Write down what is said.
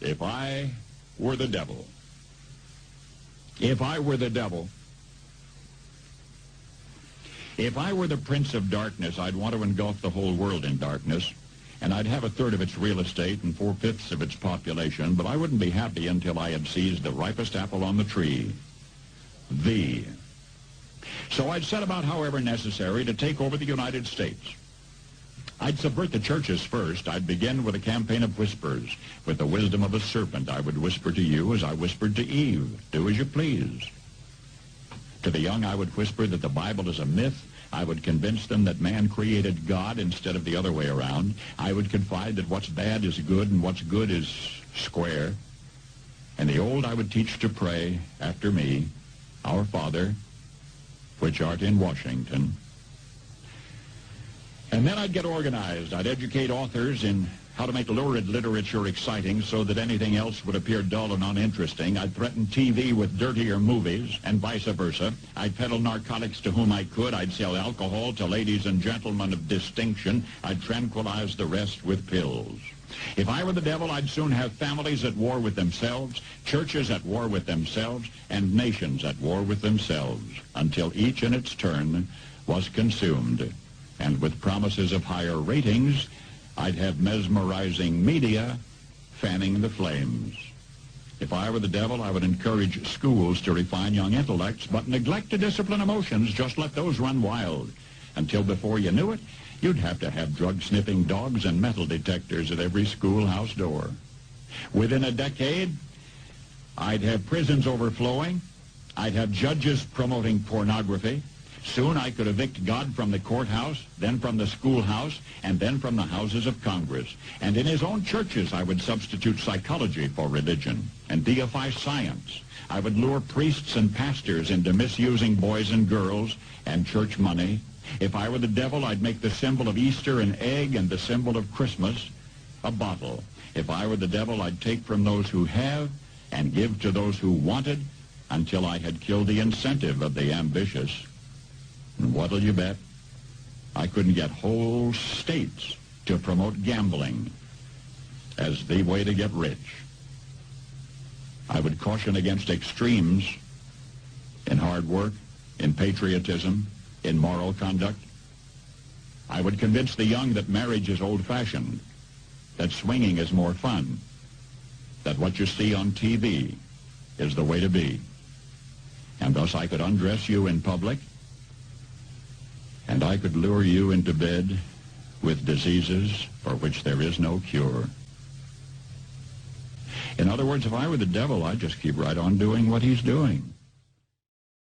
If I were the devil, if I were the devil, if I were the prince of darkness, I'd want to engulf the whole world in darkness, and I'd have a third of its real estate and 4/5 of its population, but I wouldn't be happy until I had seized the ripest apple on the tree, thee. So I'd set about, however necessary, to take over the United States. I'd subvert the churches first. I'd begin with a campaign of whispers. With the wisdom of a serpent, I would whisper to you as I whispered to Eve, do as you please. To the young, I would whisper that the Bible is a myth. I would convince them that man created God instead of the other way around. I would confide that what's bad is good and what's good is square. And the old I would teach to pray after me, Our Father, which art in Washington. And then I'd get organized. I'd educate authors in how to make lurid literature exciting so that anything else would appear dull and uninteresting. I'd threaten TV with dirtier movies and vice versa. I'd peddle narcotics to whom I could. I'd sell alcohol to ladies and gentlemen of distinction. I'd tranquilize the rest with pills. If I were the devil, I'd soon have families at war with themselves, churches at war with themselves, and nations at war with themselves, until each in its turn was consumed. And with promises of higher ratings, I'd have mesmerizing media fanning the flames. If I were the devil, I would encourage schools to refine young intellects, but neglect to discipline emotions. Just let those run wild. Until before you knew it, you'd have to have drug-sniffing dogs and metal detectors at every schoolhouse door. Within a decade, I'd have prisons overflowing. I'd have judges promoting pornography. Soon I could evict God from the courthouse, then from the schoolhouse, and then from the houses of Congress. And in his own churches, I would substitute psychology for religion and deify science. I would lure priests and pastors into misusing boys and girls and church money. If I were the devil, I'd make the symbol of Easter an egg and the symbol of Christmas a bottle. If I were the devil, I'd take from those who have and give to those who wanted until I had killed the incentive of the ambitious. And what'll you bet? I couldn't get whole states to promote gambling as the way to get rich. I would caution against extremes in hard work, in patriotism, in moral conduct. I would convince the young that marriage is old-fashioned, that swinging is more fun, that what you see on TV is the way to be. And thus I could undress you in public, and I could lure you into bed with diseases for which there is no cure. In other words, if I were the devil, I'd just keep right on doing what he's doing.